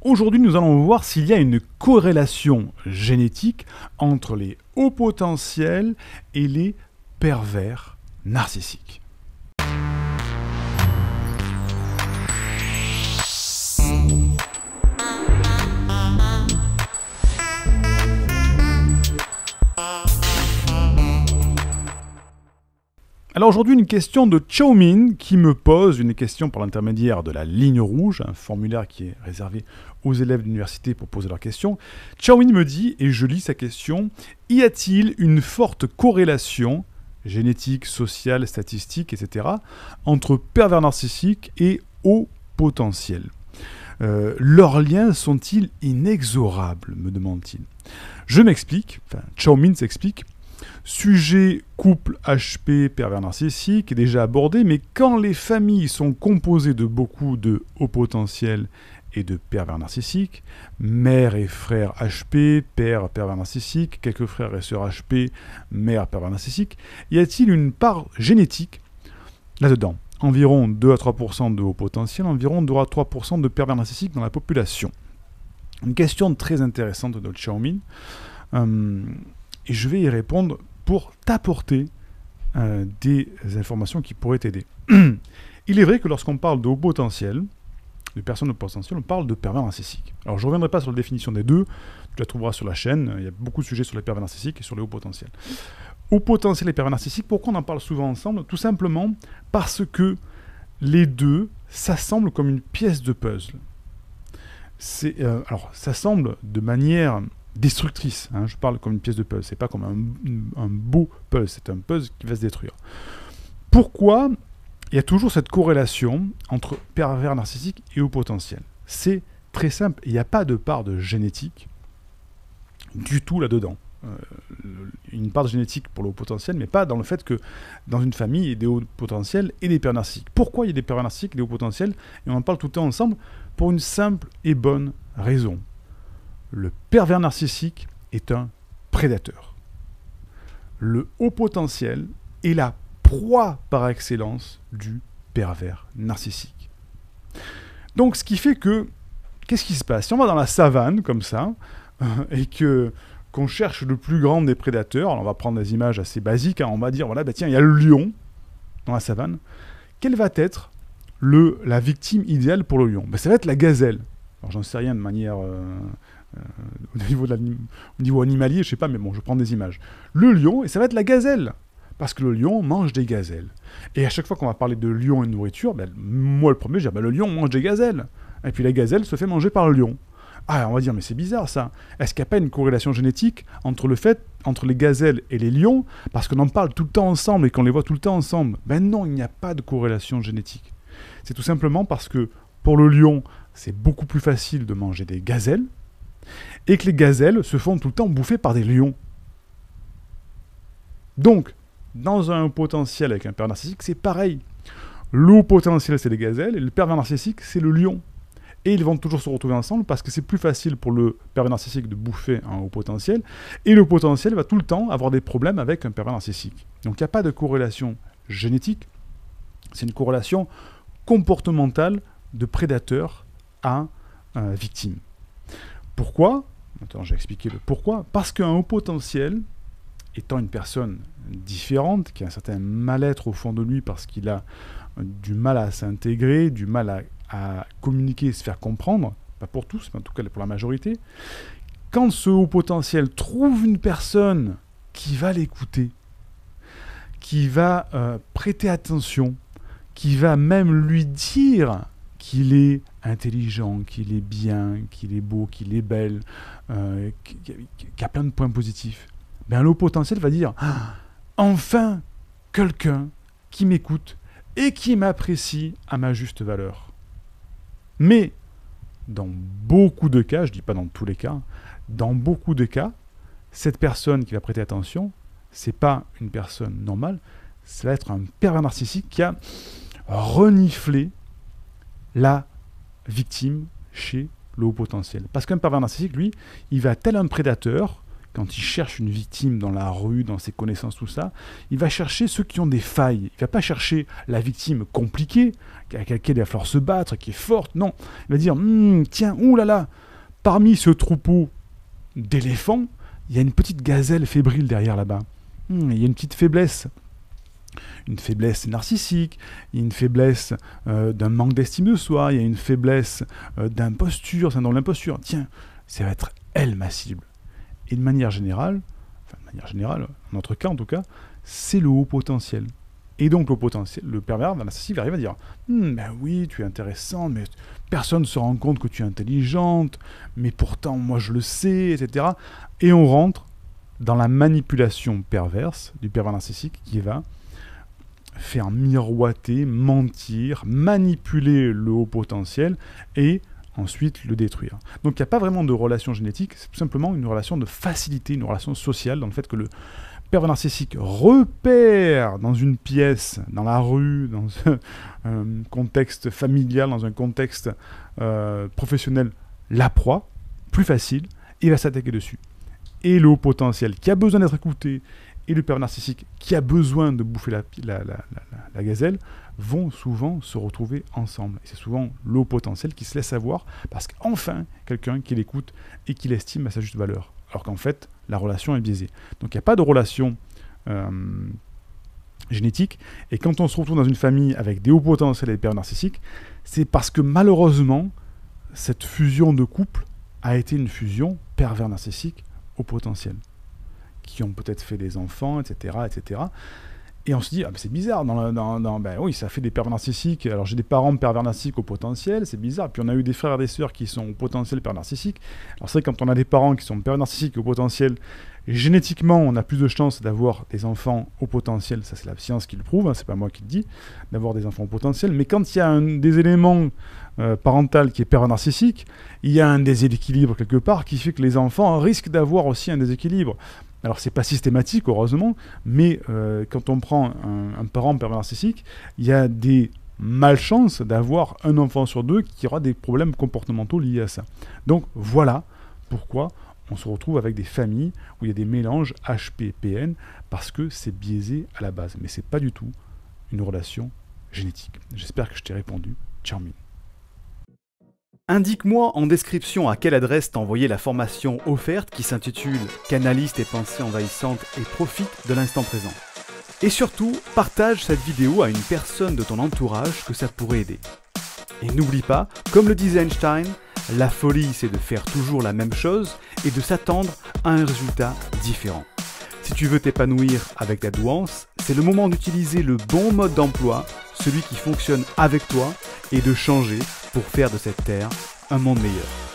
Aujourd'hui, nous allons voir s'il y a une corrélation génétique entre les hauts potentiels et les pervers narcissiques. Alors aujourd'hui, une question de Xiaomin qui me pose une question par l'intermédiaire de la ligne rouge, un formulaire qui est réservé aux élèves d'université pour poser leurs questions. Xiaomin me dit, et je lis sa question, y a-t-il une forte corrélation génétique, sociale, statistique, etc. entre pervers narcissiques et haut potentiel? Leurs liens sont-ils inexorables, me demande-t-il. Je m'explique, Xiaomin s'explique. Sujet couple HP pervers narcissique est déjà abordé, mais quand les familles sont composées de beaucoup de hauts potentiels et de pervers narcissiques, mère et frère HP, père pervers narcissique, quelques frères et sœurs HP, mère pervers narcissique, y a-t-il une part génétique là-dedans? Environ 2 à 3% de hauts potentiels, environ 2 à 3% de pervers narcissiques dans la population. Une question très intéressante de Xiaomin. Et je vais y répondre pour t'apporter des informations qui pourraient t'aider. Il est vrai que lorsqu'on parle de haut potentiel, de personnes au potentiel, on parle de pervers narcissiques. Alors je ne reviendrai pas sur la définition des deux, tu la trouveras sur la chaîne, il y a beaucoup de sujets sur les pervers narcissiques et sur les hauts potentiels. Haut potentiel et pervers narcissiques, pourquoi on en parle souvent ensemble? Tout simplement parce que les deux s'assemblent comme une pièce de puzzle. Alors, ça semble de manière destructrice, hein, je parle comme une pièce de puzzle, c'est pas comme un beau puzzle, c'est un puzzle qui va se détruire. Pourquoi il y a toujours cette corrélation entre pervers narcissique et haut potentiel? C'est très simple, il n'y a pas de part de génétique du tout là-dedans. Une part de génétique pour le haut potentiel, mais pas dans le fait que dans une famille, il y ait des hauts potentiels et des pervers narcissiques. Pourquoi il y a des pervers narcissiques et des hauts potentiels? Et on en parle tout le temps ensemble pour une simple et bonne raison. Le pervers narcissique est un prédateur. Le haut potentiel est la proie par excellence du pervers narcissique. Donc ce qui fait que, qu'est-ce qui se passe? Si on va dans la savane comme ça, et qu'on cherche le plus grand des prédateurs, alors on va prendre des images assez basiques, hein, on va dire, voilà, tiens, il y a le lion dans la savane, quelle va être la victime idéale pour le lion? Ça va être la gazelle. Alors j'en sais rien de manière... au niveau animalier, je sais pas, mais bon, je prends des images. Le lion, et ça va être la gazelle, parce que le lion mange des gazelles. Et à chaque fois qu'on va parler de lion et de nourriture, moi le premier, je vais dire, le lion mange des gazelles. Et puis la gazelle se fait manger par le lion. Ah, on va dire, mais c'est bizarre ça. Est-ce qu'il n'y a pas une corrélation génétique entre les gazelles et les lions, parce qu'on en parle tout le temps ensemble et qu'on les voit tout le temps ensemble? Non, il n'y a pas de corrélation génétique. C'est tout simplement parce que pour le lion, c'est beaucoup plus facile de manger des gazelles, et que les gazelles se font tout le temps bouffer par des lions. Donc, dans un potentiel avec un pervers narcissique, c'est pareil. Le haut potentiel, c'est les gazelles, et le pervers narcissique, c'est le lion. Et ils vont toujours se retrouver ensemble parce que c'est plus facile pour le pervers narcissique de bouffer un haut potentiel, et le potentiel va tout le temps avoir des problèmes avec un pervers narcissique. Donc il n'y a pas de corrélation génétique, c'est une corrélation comportementale de prédateur à victime. Pourquoi? Attends, j'ai expliqué le pourquoi. Parce qu'un haut potentiel, étant une personne différente, qui a un certain mal-être au fond de lui parce qu'il a du mal à s'intégrer, du mal à communiquer et se faire comprendre, pas pour tous, mais en tout cas pour la majorité, quand ce haut potentiel trouve une personne qui va l'écouter, qui va prêter attention, qui va même lui dire qu'il est intelligent, qu'il est bien, qu'il est beau, qu'il est belle, qu'il a plein de points positifs, le haut potentiel va dire « Enfin, quelqu'un qui m'écoute et qui m'apprécie à ma juste valeur. » Mais, dans beaucoup de cas, je ne dis pas dans tous les cas, dans beaucoup de cas, cette personne qui va prêter attention, c'est pas une personne normale, ça va être un pervers narcissique qui a reniflé la victime chez le haut potentiel. Parce qu'un pervers narcissique, lui, il va tel un prédateur quand il cherche une victime dans la rue, dans ses connaissances, tout ça, il va chercher ceux qui ont des failles. Il ne va pas chercher la victime compliquée, avec laquelle il va falloir se battre, qui est forte. Non, il va dire, tiens, oulala, parmi ce troupeau d'éléphants, il y a une petite gazelle fébrile derrière là-bas. Il y a une petite faiblesse. Une faiblesse narcissique, il y a une faiblesse d'un manque d'estime de soi, il y a une faiblesse d'imposture, syndrome de l'imposture. Tiens, ça va être elle ma cible. Et de manière générale, dans notre cas en tout cas, c'est le haut potentiel. Et donc le pervers narcissique arrive à dire ben oui, tu es intéressante, mais personne ne se rend compte que tu es intelligente, mais pourtant moi je le sais, etc. Et on rentre dans la manipulation perverse du pervers narcissique qui va faire miroiter, mentir, manipuler le haut potentiel et ensuite le détruire. Donc il n'y a pas vraiment de relation génétique, c'est tout simplement une relation de facilité, une relation sociale, dans le fait que le pervers narcissique repère dans une pièce, dans la rue, dans un contexte familial, dans un contexte professionnel, la proie, plus facile, et il va s'attaquer dessus. Et le haut potentiel qui a besoin d'être écouté, et le pervers narcissique qui a besoin de bouffer la gazelle, vont souvent se retrouver ensemble. Et c'est souvent le haut potentiel qui se laisse avoir, parce qu'enfin, quelqu'un qui l'écoute et qui l'estime à sa juste valeur. Alors qu'en fait, la relation est biaisée. Donc il n'y a pas de relation génétique, et quand on se retrouve dans une famille avec des hauts potentiels et des pervers narcissiques, c'est parce que malheureusement, cette fusion de couple a été une fusion pervers narcissique haut potentiel, qui ont peut-être fait des enfants, etc., etc. Et on se dit, ah, c'est bizarre, ben oui, ça fait des pervers narcissiques. Alors j'ai des parents pervers narcissiques au potentiel, c'est bizarre. Puis on a eu des frères et des sœurs qui sont au potentiel pervers narcissiques. Alors c'est vrai, quand on a des parents qui sont pervers narcissiques au potentiel, génétiquement, on a plus de chances d'avoir des enfants au potentiel. Ça, c'est la science qui le prouve, hein, c'est pas moi qui le dis, d'avoir des enfants au potentiel. Mais quand il y a des éléments parental qui est pervers narcissique, il y a un déséquilibre quelque part qui fait que les enfants risquent d'avoir aussi un déséquilibre. Alors c'est pas systématique, heureusement, mais quand on prend un parent pervers narcissique, il y a des malchances d'avoir un enfant sur deux qui aura des problèmes comportementaux liés à ça. Donc voilà pourquoi on se retrouve avec des familles où il y a des mélanges HP-PN, parce que c'est biaisé à la base. Mais c'est pas du tout une relation génétique. J'espère que je t'ai répondu. Ciao Mine. Indique-moi en description à quelle adresse t'as envoyé la formation offerte qui s'intitule « Canalise tes pensées envahissantes et profite de l'instant présent ». Et surtout, partage cette vidéo à une personne de ton entourage que ça pourrait aider. Et n'oublie pas, comme le disait Einstein, la folie c'est de faire toujours la même chose et de s'attendre à un résultat différent. Si tu veux t'épanouir avec ta douance, c'est le moment d'utiliser le bon mode d'emploi, celui qui fonctionne avec toi, et de changer pour faire de cette terre un monde meilleur.